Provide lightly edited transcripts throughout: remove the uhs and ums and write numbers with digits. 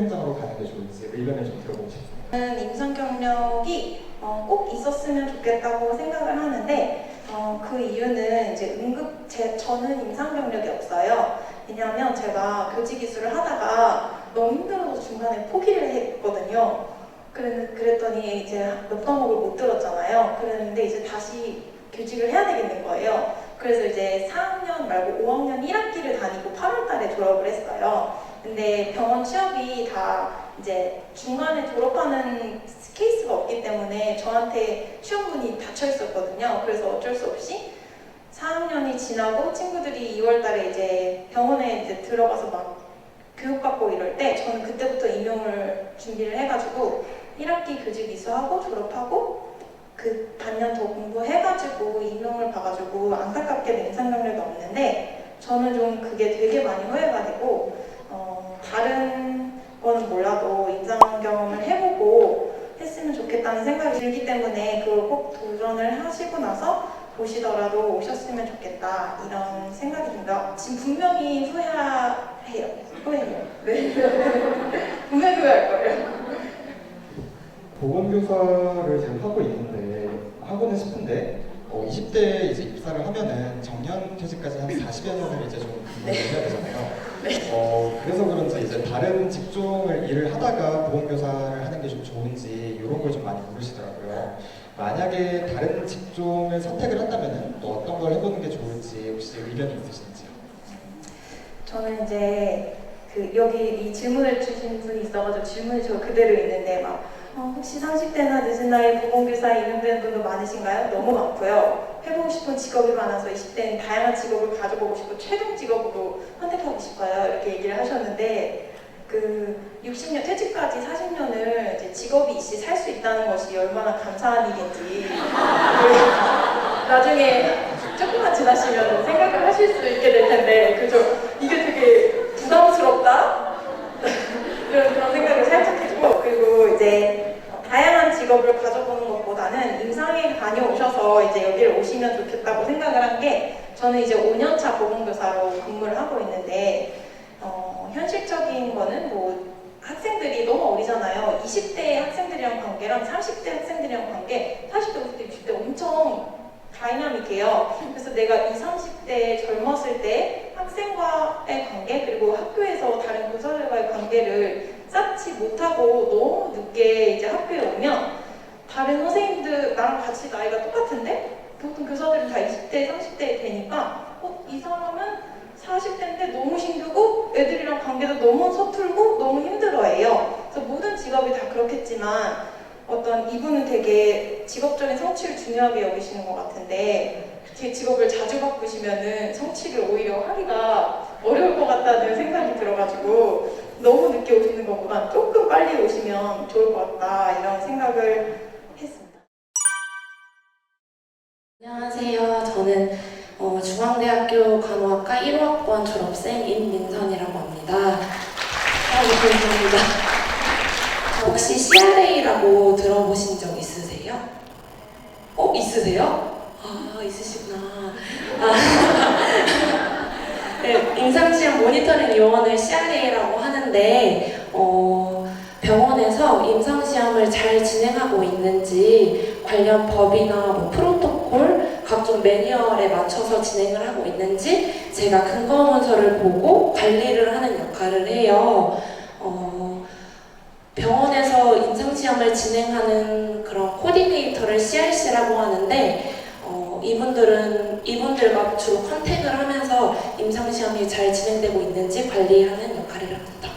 현장으로 가는 게 좋을지 의견을 좀 들어보고 싶습니다. 저는 임상 경력이 꼭 있었으면 좋겠다고 생각을 하는데 그 이유는 이제 저는 임상 경력이 없어요. 왜냐하면 제가 교직 기술을 하다가 너무 힘들어서 중간에 포기를 했거든요. 그랬더니 이제 몇 과목을 못 들었잖아요. 그랬는데 이제 다시 교직을 해야 되겠는 거예요. 그래서 이제 4학년 말고 5학년 1학기를 다니고 8월 달에 졸업을 했어요. 근데 병원 취업이 다 이제 중간에 졸업하는 케이스가 없기 때문에 저한테 취업문이 닫혀 있었거든요. 그래서 어쩔 수 없이 4학년이 지나고 친구들이 2월 달에 이제 병원에 이제 들어가서 막 교육받고 이럴 때 저는 그때부터 임용을 준비를 해가지고 1학기 교직 이수하고 졸업하고 그 반년 더 공부해가지고 임용을 봐가지고 안타깝게는 임상 경력이 없는데 저는 좀 그게 되게 많이 후회가 되고 다른 거는 몰라도 임상 경험을 해보고 했으면 좋겠다는 생각이 들기 때문에 그걸 꼭 도전을 하시고 나서 보시더라도 오셨으면 좋겠다 이런 생각이 듭니다. 지금 분명히 후회해요. 네. 분명히 후회할 거예요. 보건교사를 지금 하고는 싶은데 20대에 이제 입사를 하면은 정년 퇴직까지 한 40여 년을 이제 좀 근무를 해야 되잖아요. 그래서 그런지 이제 다른 직종을 일을 하다가 보건교사를 하는 게 좀 좋은지 이런 걸 좀 많이 물으시더라고요. 만약에 다른 직종을 선택을 한다면은 또 어떤 걸 해보는 게 좋을지 혹시 의견이 있으신지요? 저는 이제 여기 이 질문을 주신 분이 있어가지고 질문이 저 그대로 있는데 혹시 30대나 늦은 나이에 보건교사에 임용되는 분도 많으신가요? 너무 많고요. 해보고 싶은 직업이 많아서 20대는 다양한 직업을 가져보고 싶고 최종 직업으로 선택하고 싶어요. 이렇게 얘기를 하셨는데 60년 퇴직까지 40년을 이제 직업이 있이 살 수 있다는 것이 얼마나 감사한 일인지 나중에 조금만 지나시면 생각을 하실 수 있게 될 텐데 이게 되게 부담스럽다? 그런 생각을 살짝 해주고 그리고 이제 다양한 직업을 가져보는 것보다는 임상에 다녀오셔서 이제 여기를 오시면 좋겠다고 생각을 한 게 저는 이제 5년차 보건교사로 근무를 하고 있는데 현실적인 거는 학생들이 너무 어리잖아요. 20대 학생들이랑 관계랑 30대 학생들이랑 관계 40대, 50대, 60대 엄청 다이나믹해요. 그래서 내가 20, 30대 젊었을 때 학생과의 관계 그리고 학교에서 다른 교사들과의 관계를 쌓지 못하고 너무 늦게 이제 학교에 오면 다른 선생님들 나랑 같이 나이가 똑같은데 보통 교사들은 다 20대, 30대 되니까 이 사람은 40대인데 너무 힘들고 애들이랑 관계도 너무 서툴고 너무 힘들어해요. 그래서 모든 직업이 다 그렇겠지만 이분은 되게 직업적인 성취를 중요하게 여기시는 것 같은데 제 직업을 자주 바꾸시면은 성취를 오히려 하기가 어려울 것 같다는 생각이 들어가지고 너무 늦게 오시는 것보다 조금 빨리 오시면 좋을 것 같다 이런 생각을 했습니다. 안녕하세요. 저는 중앙대학교 간호학과 1호학번 졸업생 임민선이라고 합니다. 감사합니다. 혹시 CRA라고 들어보신 적 있으세요? 있으세요? 있으시구나. 네, 임상시험 모니터링 요원을 CRA라고 하는데 병원에서 임상시험을 잘 진행하고 있는지 관련 법이나 프로토콜, 각종 매뉴얼에 맞춰서 진행을 하고 있는지 제가 근거 문서를 보고 관리를 하는 역할을 해요. 병원에서 임상시험을 진행하는 그런 코디네이터를 CRC라고 하는데 이분들과 주로 컨택을 하면서 임상시험이 잘 진행되고 있는지 관리하는 역할을 합니다.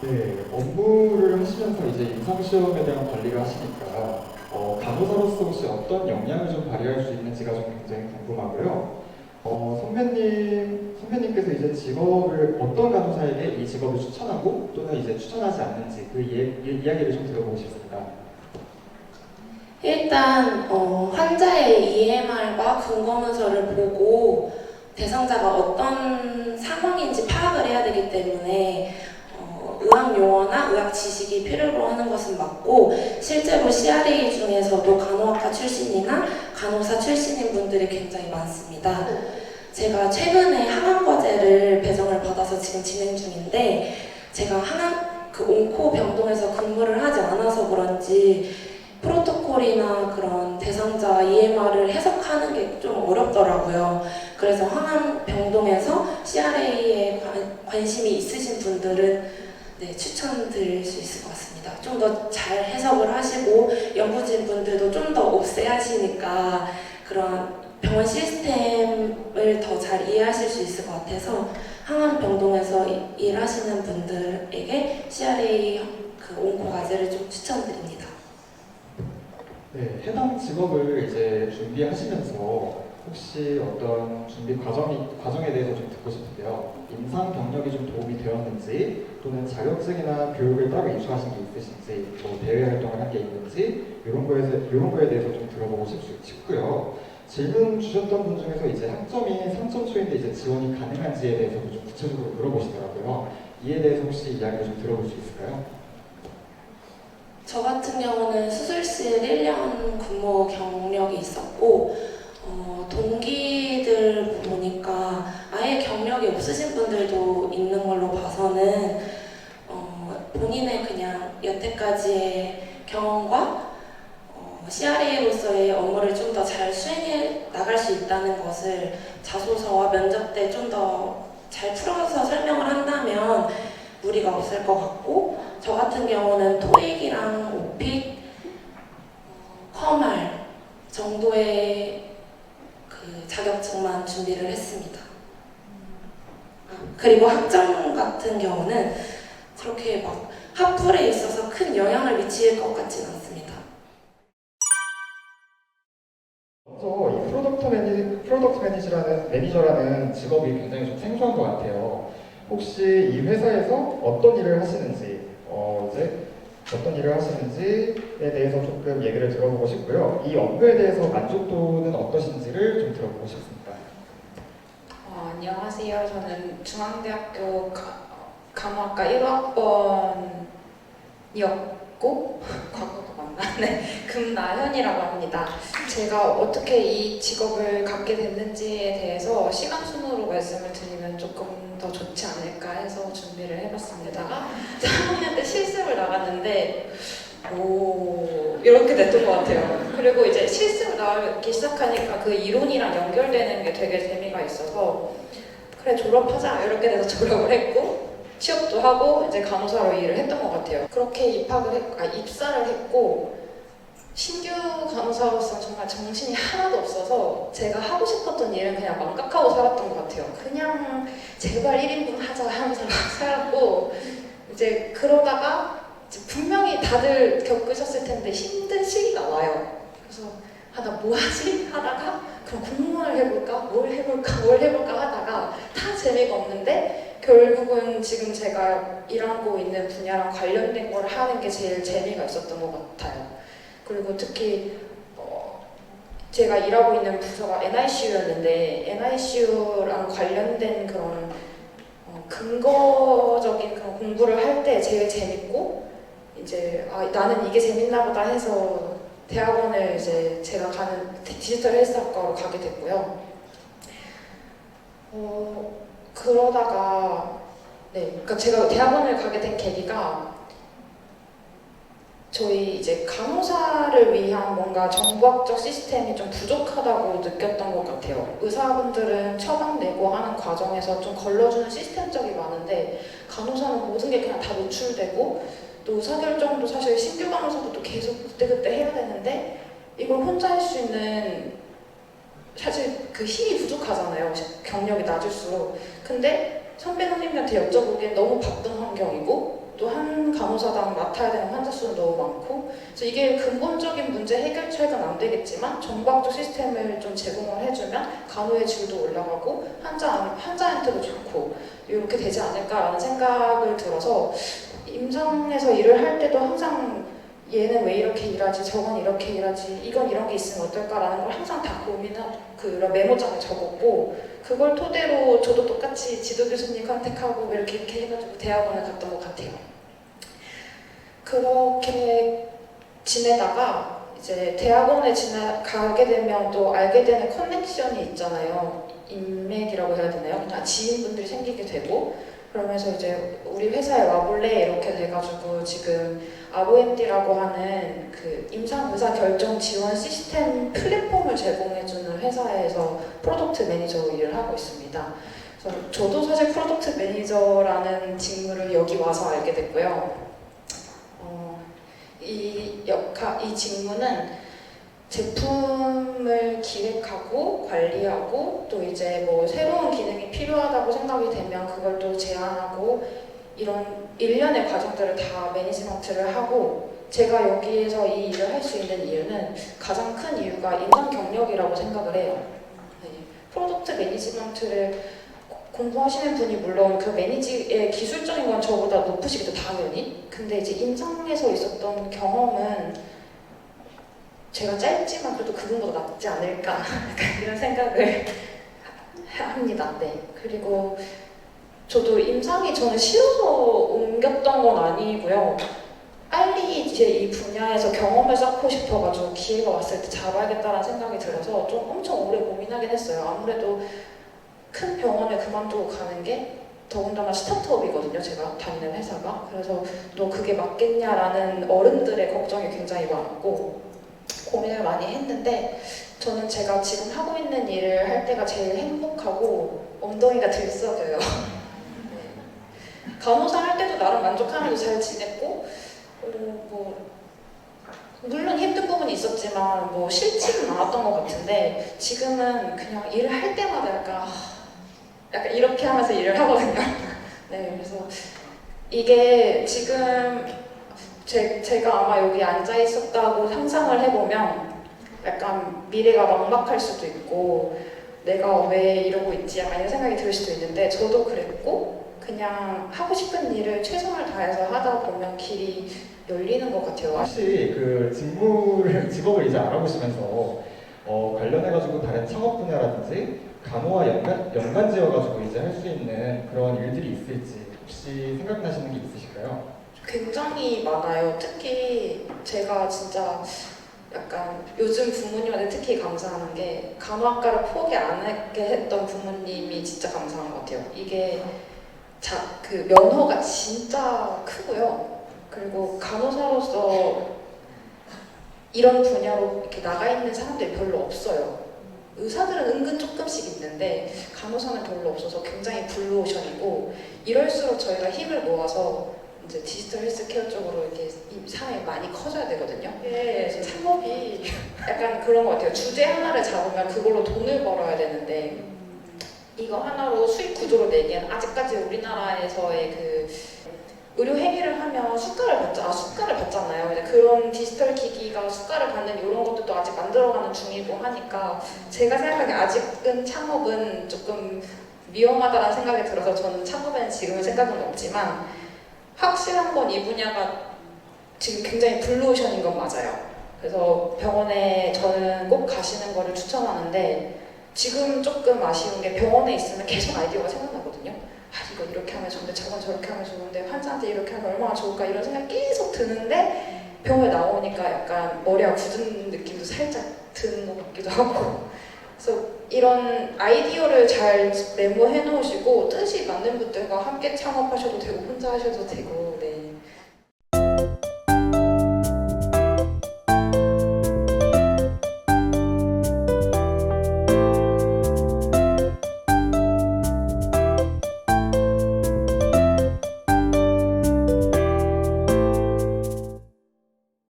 네, 업무를 하시면서 이제 임상시험에 대한 관리를 하시니까 간호사로서 혹시 어떤 역량을 좀 발휘할 수 있는지가 좀 굉장히 궁금하고요. 선배님께서 이제 직업을 어떤 간호사에게 이 직업을 추천하고 또는 이제 추천하지 않는지 그 이야기를 좀 들어보고 싶습니다. 일단 환자의 EMR과 근거문서를 보고 대상자가 어떤 상황인지 파악을 해야 되기 때문에 의학 용어나 의학 지식이 필요로 하는 것은 맞고 실제로 CRA 중에서도 간호학과 출신이나 간호사 출신인 분들이 굉장히 많습니다. 제가 최근에 항암과제를 배정을 받아서 지금 진행 중인데 제가 그 온코 병동에서 근무를 하지 않아서 그런지 프로토콜이나 그런 대상자 EMR을 해석하는 게 좀 어렵더라고요. 그래서 항암병동에서 CRA에 관심이 있으신 분들은 네, 추천드릴 수 있을 것 같습니다. 좀 더 잘 해석을 하시고 연구진 분들도 좀 더 옵세하시니까 그런 병원 시스템을 더 잘 이해하실 수 있을 것 같아서 항암병동에서 일하시는 분들에게 CRA 그 온코과제를 좀 추천드립니다. 네, 해당 직업을 이제 준비하시면서 혹시 어떤 준비 과정에 대해서 좀 듣고 싶은데요. 임상 경력이 좀 도움이 되었는지, 또는 자격증이나 교육을 따로 이수하신 게 있으신지, 뭐 대외 활동을 한 게 있는지, 이런 거에 대해서 좀 들어보고 싶고요. 질문 주셨던 분 중에서 이제 학점이 3점 초인데 이제 지원이 가능한지에 대해서도 좀 구체적으로 물어보시더라고요. 이에 대해서 혹시 이야기를 좀 들어볼 수 있을까요? 저 같은 경우는 수술실 1년 근무 경력이 있었고 동기들 보니까 아예 경력이 없으신 분들도 있는 걸로 봐서는 본인의 그냥 여태까지의 경험과 CRA로서의 업무를 좀 더 잘 수행해 나갈 수 있다는 것을 자소서와 면접 때 좀 더 잘 풀어서 설명을 한다면 무리가 없을 것 같고, 저 같은 경우는 토익이랑 오픽, 컴알 정도의 그 자격증만 준비를 했습니다. 그리고 학점 같은 경우는 그렇게 막 학풀에 있어서 큰 영향을 미칠 것 같진 않습니다. 먼저 이 프로덕트 매니저라는 직업이 굉장히 좀 생소한 것 같아요. 혹시 이 회사에서 어떤 일을 하시는지, 어떤 일을 하시는지에 대해서 조금 얘기를 들어보고 싶고요. 이 업무에 대해서 만족도는 어떠신지를 좀 들어보고 싶습니다. 안녕하세요. 저는 중앙대학교 간호학과 1학번이었고 과거도 맞나? 네, 금나현이라고 합니다. 제가 어떻게 이 직업을 갖게 됐는지에 대해서 시간 순으로 말씀을 드리면 조금 더 좋지 않을까 해서 준비를 해봤습니다. 3학년 때 실습을 나갔는데 이렇게 됐던 것 같아요. 그리고 이제 실습을 나가기 시작하니까 그 이론이랑 연결되는 게 되게 재미가 있어서 그래 졸업하자 이렇게 돼서 졸업을 했고 취업도 하고 이제 간호사로 일을 했던 것 같아요. 그렇게 입사를 했고 신규 간호사로서 정말 정신이 하나도 없어서 제가 하고 싶었던 일은 그냥 망각하고 살았던 것 같아요. 그냥 제발 1인분 하자 하면서 살았고 이제 그러다가 이제 분명히 다들 겪으셨을 텐데 힘든 시기가 와요. 그래서 나 뭐 하지? 하다가 그럼 공무원을 해볼까? 뭘 해볼까 하다가 다 재미가 없는데 결국은 지금 제가 일하고 있는 분야랑 관련된 걸 하는 게 제일 재미가 있었던 것 같아요. 그리고 특히 제가 일하고 있는 부서가 NICU였는데 NICU랑 관련된 그런 근거적인 그런 공부를 할 때 제일 재밌고 이제 나는 이게 재밌나 보다 해서 대학원을 이제 제가 가는 디지털 헬스학과로 가게 됐고요. 그러다가 그러니까 제가 대학원을 가게 된 계기가 저희 이제 간호사를 위한 뭔가 정보학적 시스템이 좀 부족하다고 느꼈던 것 같아요. 의사분들은 처방 내고 하는 과정에서 좀 걸러주는 시스템적이 많은데 간호사는 모든 게 그냥 다 노출되고 또 의사결정도 사실 신규 간호사도 또 계속 그때그때 해야 되는데 이걸 혼자 할 수 있는 사실 그 힘이 부족하잖아요. 경력이 낮을수록. 근데 선배님들한테 여쭤보기엔 너무 바쁜 환경이고 또 한 간호사당 맡아야 되는 환자 수는 너무 많고 그래서 이게 근본적인 문제 해결책은 안 되겠지만 정보학적 시스템을 좀 제공을 해주면 간호의 질도 올라가고 환자한테도 좋고 이렇게 되지 않을까라는 생각을 들어서 임상에서 일을 할 때도 항상 얘는 왜 이렇게 일하지, 저건 이렇게 일하지, 이건 이런 게 있으면 어떨까라는 걸 항상 다 고민하고 그런 메모장에 적었고 그걸 토대로 저도 똑같이 지도 교수님 컨택하고 이렇게 해가지고 대학원을 갔던 것 같아요. 그렇게 지내다가 이제 대학원에 가게 되면 또 알게 되는 커넥션이 있잖아요. 인맥이라고 해야 되나요? 그냥 지인분들이 생기게 되고 그러면서 이제 우리 회사에 와볼래 이렇게 돼가지고 지금 ROMD라고 하는 그 임상 의사 결정 지원 시스템 플랫폼을 제공해주는 회사에서 프로덕트 매니저로 일을 하고 있습니다. 그래서 저도 사실 프로덕트 매니저라는 직무를 여기 와서 알게 됐고요. 이 직무는 제품을 기획하고 관리하고 또 이제 뭐 새로운 기능이 필요하다고 생각이 되면 그걸 또 제안하고 이런 일련의 과정들을 다 매니지먼트를 하고 제가 여기에서 이 일을 할 수 있는 이유는 가장 큰 이유가 인턴 경력이라고 생각을 해요. 네. 프로덕트 매니지먼트를 공부하시는 분이 물론 그 매니지의 기술적인 건 저보다 높으시겠죠, 당연히. 근데 이제 임상에서 있었던 경험은 제가 짧지만 그래도 그분보다 낫지 않을까 이런 생각을 합니다. 네. 그리고 저도 임상이 저는 싫어서 옮겼던 건 아니고요. 빨리 이제 이 분야에서 경험을 쌓고 싶어가지고 기회가 왔을 때 잡아야겠다는 생각이 들어서 좀 엄청 오래 고민하긴 했어요. 아무래도 큰 병원을 그만두고 가는 게 더군다나 스타트업이거든요, 제가 다니는 회사가. 그래서 너 그게 맞겠냐라는 어른들의 걱정이 굉장히 많았고 고민을 많이 했는데 저는 제가 지금 하고 있는 일을 할 때가 제일 행복하고 엉덩이가 들썩여요. 네. 간호사 할 때도 나름 만족하면서 잘 지냈고 뭐 물론 힘든 부분이 있었지만 뭐 싫지는 않았던 것 같은데 지금은 그냥 일을 할 때마다 약간 이렇게 하면서 일을 하거든요. 네, 그래서 이게 지금 제가 아마 여기 앉아 있었다고 상상을 해보면 약간 미래가 막막할 수도 있고 내가 왜 이러고 있지 약간 이런 생각이 들 수도 있는데 저도 그랬고 그냥 하고 싶은 일을 최선을 다해서 하다 보면 길이 열리는 것 같아요. 혹시 그 직업을 이제 알아보시면서 관련해가지고 다른 창업 분야라든지 간호와 연관지어가지고 이제 할 수 있는 그런 일들이 있을지 혹시 생각나시는 게 있으실까요? 굉장히 많아요. 특히 제가 진짜 약간 요즘 부모님한테 특히 감사하는 게 간호학과를 포기 안 하게 했던 부모님이 진짜 감사한 것 같아요. 이게 그 면허가 진짜 크고요. 그리고 간호사로서 이런 분야로 이렇게 나가 있는 사람들이 별로 없어요. 의사들은 은근 조금씩 있는데 간호사는 별로 없어서 굉장히 블루오션이고 이럴수록 저희가 힘을 모아서 이제 디지털 헬스케어 쪽으로 이렇게 이 사람이 많이 커져야 되거든요. 그래서 창업이 약간 그런 것 같아요. 주제 하나를 잡으면 그걸로 돈을 벌어야 되는데 이거 하나로 수익 구조를 내기엔 아직까지 우리나라에서의 그 의료 행위를 하면 수가를 받잖아요. 이제 그런 디지털 기기가 수가를 받는 이런 것들도 아직 만들어가는 중이고 하니까 제가 생각하기에 아직은 창업은 조금 위험하다는 생각이 들어서 저는 창업에는 지금은 생각은 없지만 확실한 건 이 분야가 지금 굉장히 블루오션인 건 맞아요. 그래서 병원에 저는 꼭 가시는 거를 추천하는데 지금 조금 아쉬운 게 병원에 있으면 계속 아이디어가 생각나거든요. 이거 이렇게 하면 좋은데 저건 저렇게 하면 좋은데 환자한테 이렇게 하면 얼마나 좋을까 이런 생각이 계속 드는데 병원에 나오니까 약간 머리가 굳은 느낌도 살짝 드는 것 같기도 하고 그래서 이런 아이디어를 잘 메모해 놓으시고 뜻이 맞는 분들과 함께 창업하셔도 되고 혼자 하셔도 되고 네.